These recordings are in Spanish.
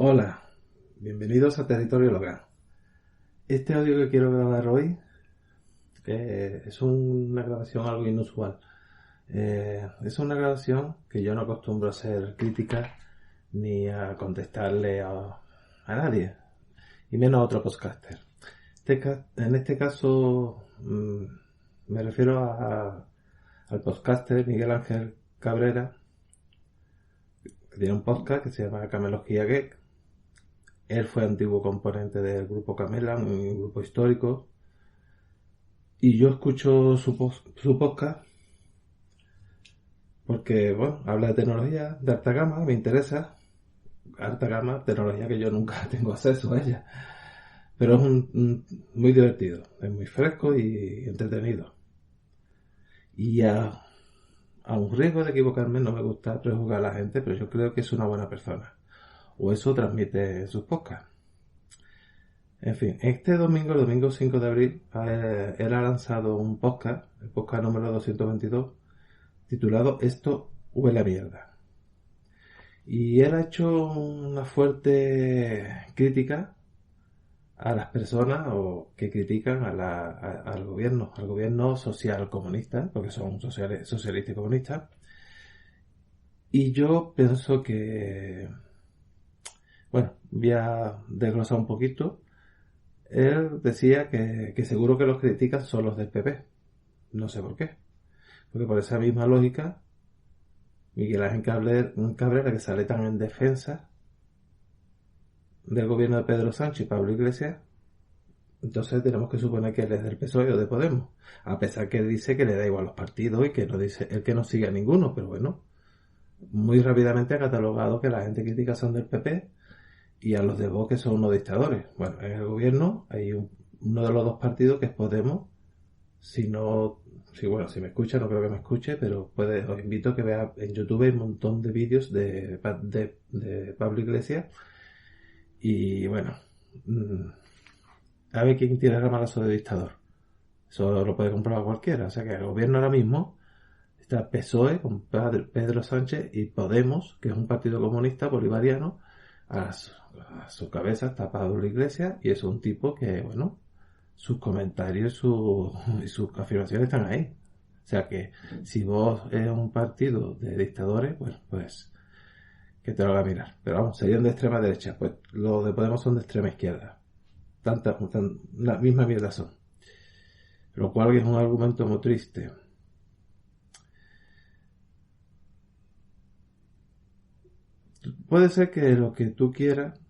Hola, bienvenidos a Territorio Local. Este audio que quiero grabar hoy es una grabación algo inusual. Es una grabación que yo no acostumbro a hacer críticas ni a contestarle a nadie, y menos a otro podcaster. En este caso me refiero al podcaster Miguel Ángel Cabrera, que tiene un podcast que se llama Camelogía Geek. Él fue antiguo componente del grupo Camela, un grupo histórico, y yo escucho su podcast porque, bueno, habla de tecnología de alta gama, me interesa. Alta gama, tecnología que yo nunca tengo acceso a ella. Pero es muy divertido, es muy fresco y entretenido. Y a un riesgo de equivocarme, no me gusta prejuzgar a la gente, pero yo creo que es una buena persona. O eso transmite en sus podcasts. En fin, este domingo, el domingo 5 de abril, él ha lanzado un podcast, el podcast número 222, titulado Esto huele a mierda. Y él ha hecho una fuerte crítica a las personas que critican al gobierno social comunista, porque son socialistas y comunistas. Y yo pienso que, bueno, voy a desglosar un poquito. Él decía que seguro que los critican son los del PP. No sé por qué. Porque por esa misma lógica, Miguel Ángel Cabrera, que sale tan en defensa del gobierno de Pedro Sánchez y Pablo Iglesias, entonces tenemos que suponer que él es del PSOE o de Podemos. A pesar que él dice que le da igual los partidos y que no dice él que no sigue a ninguno. Pero bueno, muy rápidamente ha catalogado que la gente crítica son del PP y a los de Vox que son unos dictadores. Bueno, en el gobierno hay uno de los dos partidos que es Podemos. Si me escucha, no creo que me escuche, pero os invito a que vea en YouTube, hay un montón de vídeos de Pablo Iglesias. Y bueno, a ver quién tiene la mala de dictador. Eso lo puede comprobar cualquiera. O sea que el gobierno ahora mismo está PSOE con Pedro Sánchez y Podemos, que es un partido comunista bolivariano. A su cabeza está Pablo Iglesias y es un tipo que, bueno, sus comentarios y sus afirmaciones están ahí. O sea que si vos eres un partido de dictadores, pues que te lo haga mirar. Pero vamos, serían de extrema derecha. Pues los de Podemos son de extrema izquierda. La misma mierda son. Lo cual es un argumento muy triste. Puede ser que lo que tú quieras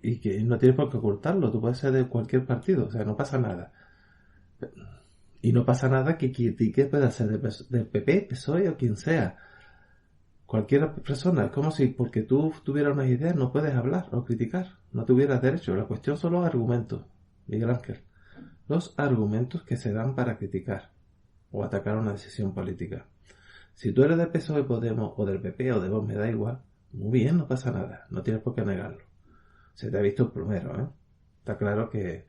y que no tienes por qué ocultarlo. Tú puedes ser de cualquier partido, o sea, no pasa nada. Y no pasa nada que critique, pueda ser del PP, PSOE o quien sea. Cualquier persona. Es como si porque tú tuvieras unas ideas no puedes hablar o criticar. No tuvieras derecho. La cuestión son los argumentos, Miguel Ángel. Los argumentos que se dan para criticar o atacar una decisión política. Si tú eres del PSOE, Podemos o del PP o de Vox, me da igual. Muy bien, no pasa nada. No tienes por qué negarlo. Se te ha visto primero, ¿eh? Está claro que...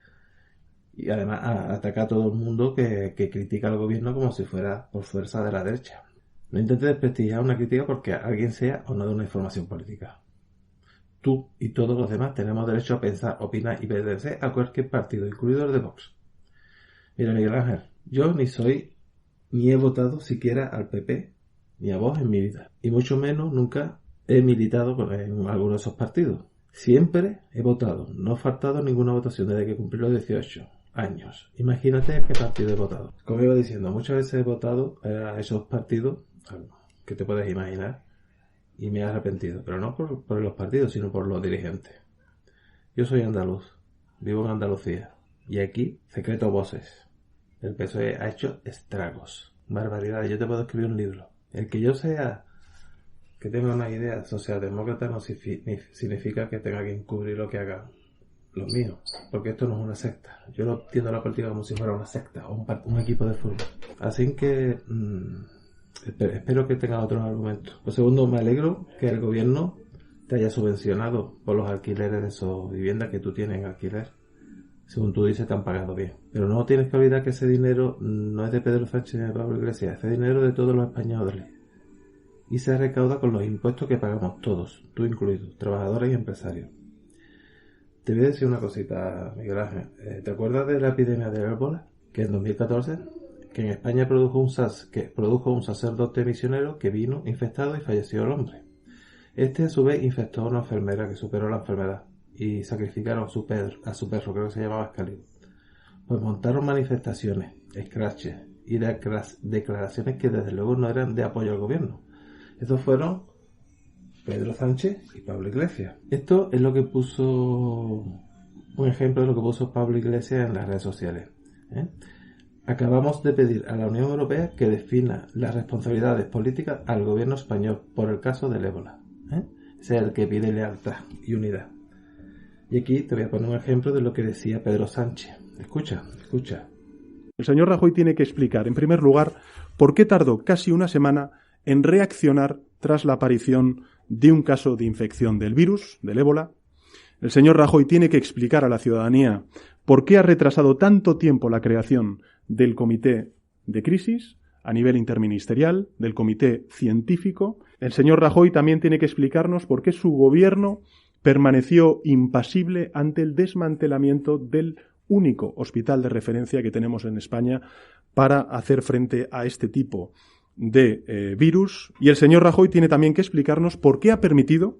Y además ataca a todo el mundo que critica al gobierno como si fuera por fuerza de la derecha. No intentes desprestigiar una crítica porque alguien sea o no de una información política. Tú y todos los demás tenemos derecho a pensar, opinar y pertenecer a cualquier partido, incluido el de Vox. Mira, Miguel Ángel, yo ni he votado siquiera al PP ni a Vox en mi vida. Y mucho menos nunca he militado en alguno de esos partidos. Siempre he votado, no he faltado ninguna votación desde que cumplí los 18 años. Imagínate qué partido he votado. Como iba diciendo, muchas veces he votado a esos partidos que te puedes imaginar y me he arrepentido, pero no por los partidos, sino por los dirigentes. Yo soy andaluz, vivo en Andalucía y aquí secreto voces. El PSOE ha hecho estragos, barbaridades. Yo te puedo escribir un libro. El que yo sea que tenga una idea socialdemócrata no significa que tenga que encubrir lo que haga los míos, porque esto no es una secta. Yo no entiendo la política como si fuera una secta o un equipo de fútbol. Así que espero que tengas otros argumentos. Por segundo, me alegro que el gobierno te haya subvencionado por los alquileres de esas viviendas que tú tienes en alquiler. Según tú dices, te han pagado bien. Pero no tienes que olvidar que ese dinero no es de Pedro Sánchez ni de Pablo Iglesias. Ese dinero es de todos los españoles. y se recauda con los impuestos que pagamos todos, tú incluido, trabajadores y empresarios. Te voy a decir una cosita, Miguel Ángel. ¿Te acuerdas de la epidemia de ébola? Que en 2014, que en España produjo un sacerdote misionero que vino infectado y falleció el hombre. Este a su vez infectó a una enfermera que superó la enfermedad y sacrificaron a su perro, creo que se llamaba Excalibur. Pues montaron manifestaciones, scratches y declaraciones que desde luego no eran de apoyo al gobierno. Estos fueron Pedro Sánchez y Pablo Iglesias. Esto es lo que puso, un ejemplo de lo que puso Pablo Iglesias en las redes sociales. Acabamos de pedir a la Unión Europea que defina las responsabilidades políticas al gobierno español por el caso del ébola. Ese es el que pide lealtad y unidad. Y aquí te voy a poner un ejemplo de lo que decía Pedro Sánchez. Escucha. El señor Rajoy tiene que explicar, en primer lugar, por qué tardó casi una semana en reaccionar tras la aparición de un caso de infección del virus, del ébola. El señor Rajoy tiene que explicar a la ciudadanía por qué ha retrasado tanto tiempo la creación del comité de crisis a nivel interministerial, del comité científico. El señor Rajoy también tiene que explicarnos por qué su gobierno permaneció impasible ante el desmantelamiento del único hospital de referencia que tenemos en España para hacer frente a este tipo de virus. Y el señor Rajoy tiene también que explicarnos por qué ha permitido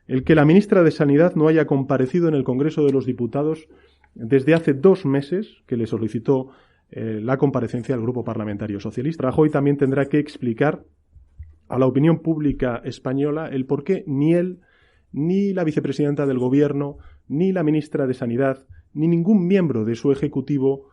el que la ministra de Sanidad no haya comparecido en el Congreso de los Diputados desde hace 2 meses que le solicitó la comparecencia del Grupo Parlamentario Socialista. Rajoy también tendrá que explicar a la opinión pública española el por qué ni él, ni la vicepresidenta del Gobierno, ni la ministra de Sanidad, ni ningún miembro de su Ejecutivo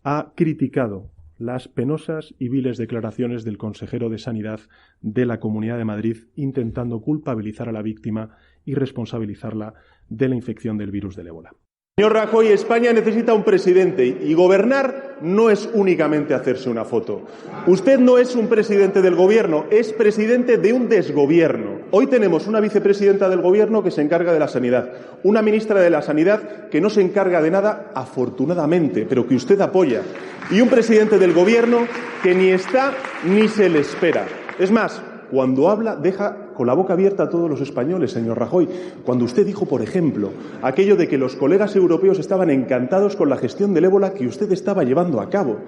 ha criticado las penosas y viles declaraciones del consejero de Sanidad de la Comunidad de Madrid intentando culpabilizar a la víctima y responsabilizarla de la infección del virus del ébola. Señor Rajoy, España necesita un presidente y gobernar no es únicamente hacerse una foto. Usted no es un presidente del gobierno, es presidente de un desgobierno. Hoy tenemos una vicepresidenta del gobierno que se encarga de la sanidad, una ministra de la sanidad que no se encarga de nada, afortunadamente, pero que usted apoya, y un presidente del gobierno que ni está ni se le espera. Es más, cuando habla deja con la boca abierta a todos los españoles, señor Rajoy. Cuando usted dijo, por ejemplo, aquello de que los colegas europeos estaban encantados con la gestión del ébola que usted estaba llevando a cabo.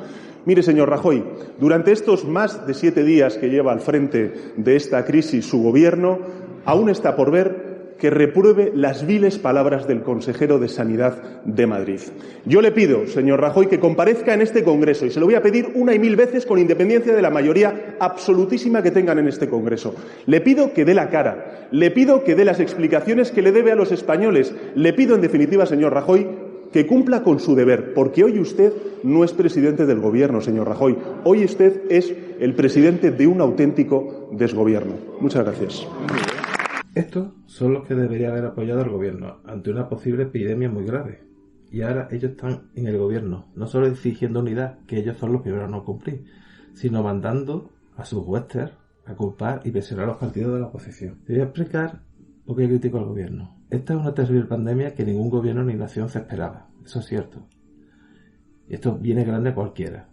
Mire, señor Rajoy, durante estos más de 7 días que lleva al frente de esta crisis su gobierno, aún está por ver que repruebe las viles palabras del consejero de Sanidad de Madrid. Yo le pido, señor Rajoy, que comparezca en este Congreso, y se lo voy a pedir 1 y 1000 veces con independencia de la mayoría absolutísima que tengan en este Congreso. Le pido que dé la cara, le pido que dé las explicaciones que le debe a los españoles, le pido, en definitiva, señor Rajoy, que cumpla con su deber, porque hoy usted no es presidente del Gobierno, señor Rajoy. Hoy usted es el presidente de un auténtico desgobierno. Muchas gracias. Estos son los que debería haber apoyado al gobierno ante una posible epidemia muy grave. Y ahora ellos están en el gobierno, no solo exigiendo unidad, que ellos son los primeros a no cumplir, sino mandando a sus huestes a culpar y presionar a los partidos de la oposición. Te voy a explicar por qué critico al gobierno. Esta es una terrible pandemia que ningún gobierno ni nación se esperaba. Eso es cierto. Y esto viene grande a cualquiera.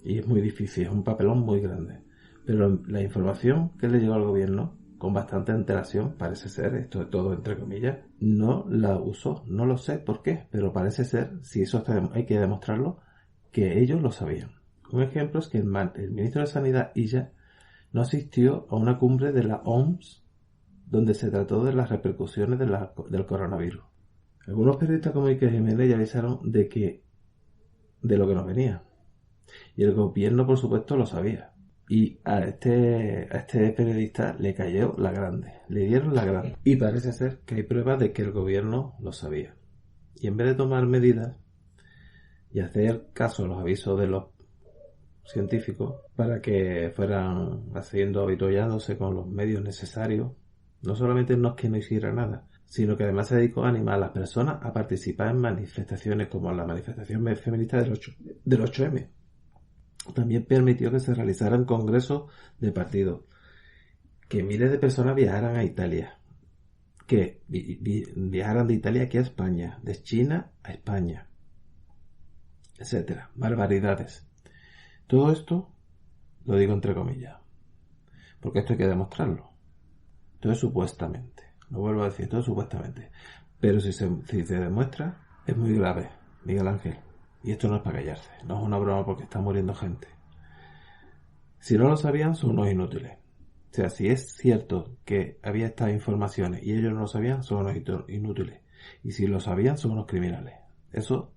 Y es muy difícil, es un papelón muy grande. Pero la información que le llegó al gobierno, con bastante antelación, parece ser, esto es todo entre comillas, no la usó. No lo sé por qué, pero parece ser, si eso hay que demostrarlo, que ellos lo sabían. Un ejemplo es que el ministro de Sanidad, Illa, no asistió a una cumbre de la OMS donde se trató de las repercusiones del coronavirus. Algunos periodistas como Iker Jiménez ya avisaron de lo que nos venía. Y el gobierno, por supuesto, lo sabía. Y a este periodista le cayó la grande, le dieron la grande. Y parece ser que hay pruebas de que el gobierno lo sabía. Y en vez de tomar medidas y hacer caso a los avisos de los científicos para que fueran haciendo, avituallándose con los medios necesarios, no solamente no es que no hiciera nada, sino que además se dedicó a animar a las personas a participar en manifestaciones como la manifestación feminista del 8M. También permitió que se realizaran congresos de partidos, que miles de personas viajaran a Italia, que viajaran de Italia aquí a España, de China a España, etcétera. Barbaridades. Todo esto lo digo entre comillas, porque esto hay que demostrarlo. Entonces, supuestamente, lo vuelvo a decir, todo supuestamente. Pero si se demuestra, es muy grave, Miguel Ángel. Y esto no es para callarse, no es una broma porque está muriendo gente. Si no lo sabían, son unos inútiles. O sea, si es cierto que había estas informaciones y ellos no lo sabían, son unos inútiles. Y si lo sabían, son unos criminales. Eso,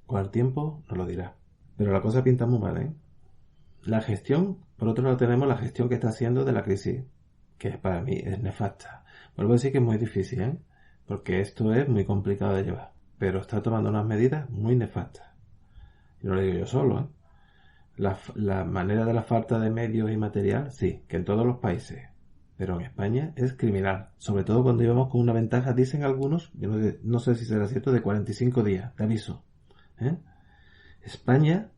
con el tiempo, nos lo dirá. Pero la cosa pinta muy mal, ¿eh? La gestión, por otro lado tenemos la gestión que está haciendo de la crisis, que para mí es nefasta. Vuelvo a decir que es muy difícil, ¿eh? Porque esto es muy complicado de llevar. Pero está tomando unas medidas muy nefastas. Y no lo digo yo solo, ¿eh? La manera de la falta de medios y material, sí, que en todos los países. Pero en España es criminal. Sobre todo cuando íbamos con una ventaja, dicen algunos, yo no sé si será cierto, de 45 días de aviso. España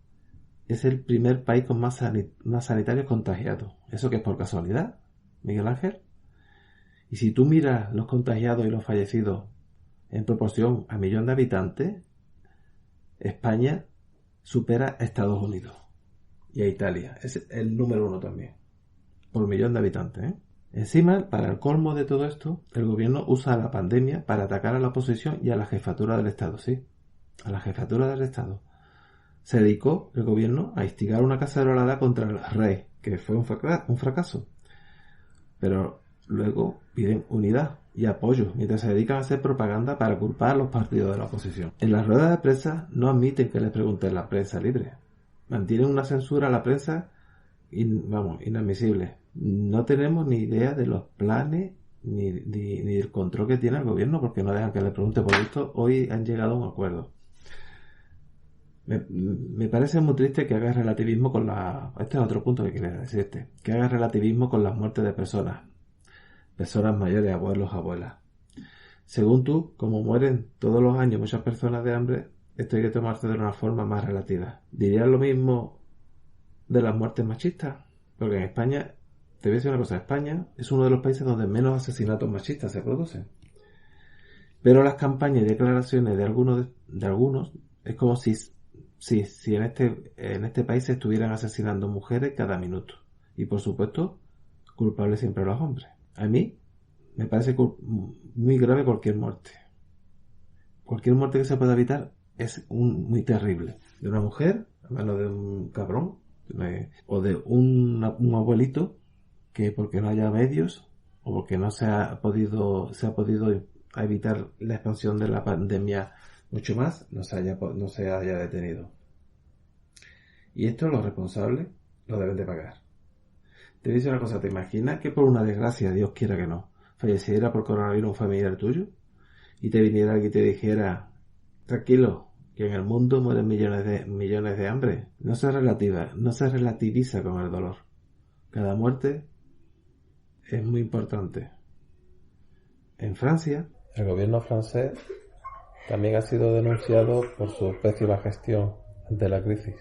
es el primer país con más sanitarios contagiados. ¿Eso qué es por casualidad, Miguel Ángel? Y si tú miras los contagiados y los fallecidos en proporción a millón de habitantes, España supera a Estados Unidos y a Italia. Es el número 1 también, por millón de habitantes, Encima, para el colmo de todo esto, el gobierno usa la pandemia para atacar a la oposición y a la jefatura del Estado, sí, a la jefatura del Estado. Se dedicó el gobierno a instigar una cacerolada contra el rey, que fue un fracaso. Pero luego piden unidad y apoyo, mientras se dedican a hacer propaganda para culpar a los partidos de la oposición. En las ruedas de prensa no admiten que les pregunten la prensa libre. Mantienen una censura a la prensa inadmisible. No tenemos ni idea de los planes ni del control que tiene el gobierno, porque no dejan que le pregunte. Por esto hoy han llegado a un acuerdo. Me parece muy triste que haga relativismo con este es otro punto que quería decirte, que haga relativismo con las muertes de personas mayores, abuelos, abuelas. Según tú, como mueren todos los años muchas personas de hambre, esto hay que tomarse de una forma más relativa. ¿Dirías lo mismo de las muertes machistas? Porque en España, te voy a decir una cosa, España es uno de los países donde menos asesinatos machistas se producen. Pero las campañas y declaraciones de algunos es como si en este país se estuvieran asesinando mujeres cada minuto. Y por supuesto, culpables siempre los hombres. A mí me parece muy grave cualquier muerte. Cualquier muerte que se pueda evitar es muy terrible. De una mujer, a mano de un cabrón, o de un abuelito que porque no haya medios o porque no se ha podido evitar la expansión de la pandemia mucho más, no se haya detenido. Y esto los responsables lo deben de pagar. Te dice una cosa, ¿te imaginas que por una desgracia, Dios quiera que no, falleciera por coronavirus un familiar tuyo? Y te viniera alguien y te dijera, tranquilo, que en el mundo mueren millones de hambre. No se relativiza con el dolor. Cada muerte es muy importante. En Francia, el gobierno francés también ha sido denunciado por su pésima gestión ante la crisis.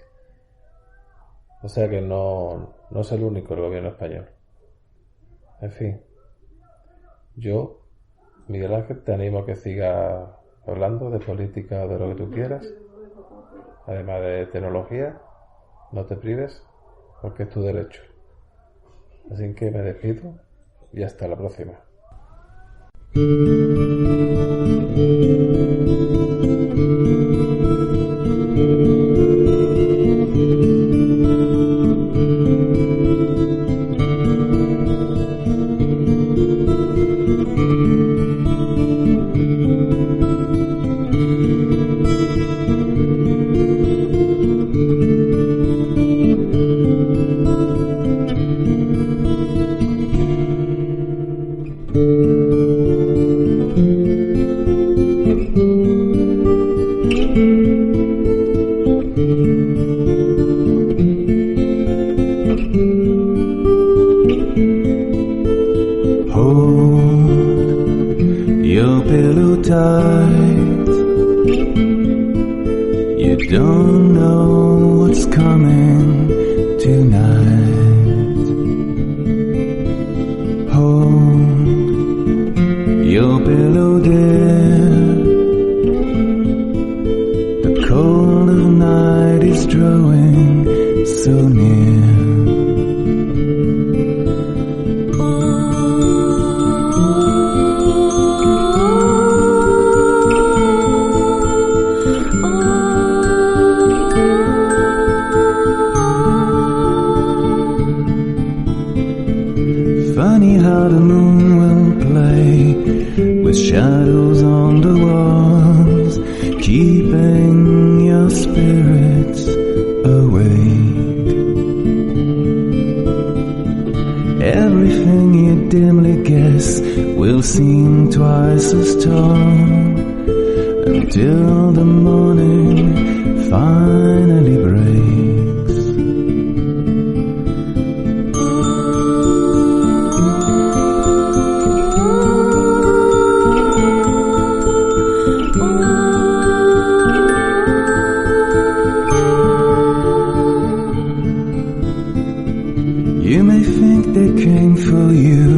O sea que no es el único el gobierno español. En fin, yo, Miguel Ángel, te animo a que sigas hablando de política, de lo que tú quieras. Además de tecnología, no te prives, porque es tu derecho. Así que me despido y hasta la próxima. Don't know what's coming tonight. Hold your pillow, dear. The cold of night is drawing so near. funny how the moon will play with shadows on the walls, keeping your spirits awake. Everything you dimly guess will seem twice as tall until the morning finally breaks. You may think they came for you,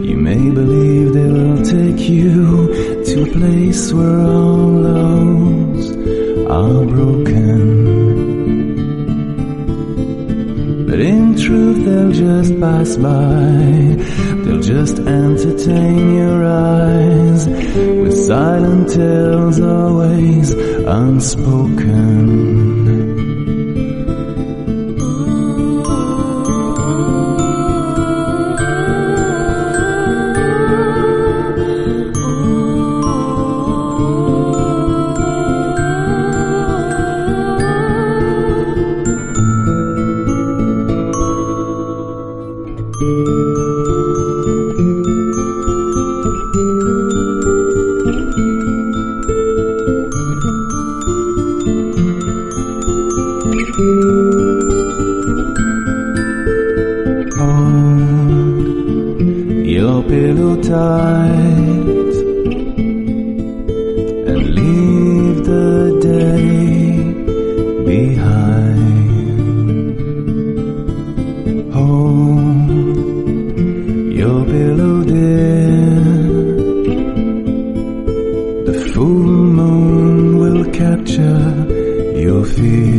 you may believe they will take you to a place where all laws are broken. But in truth they'll just pass by, they'll just entertain your eyes with silent tales always unspoken. Your pillow tight and leave the day behind. Hold your pillow dear, the full moon will capture your fear.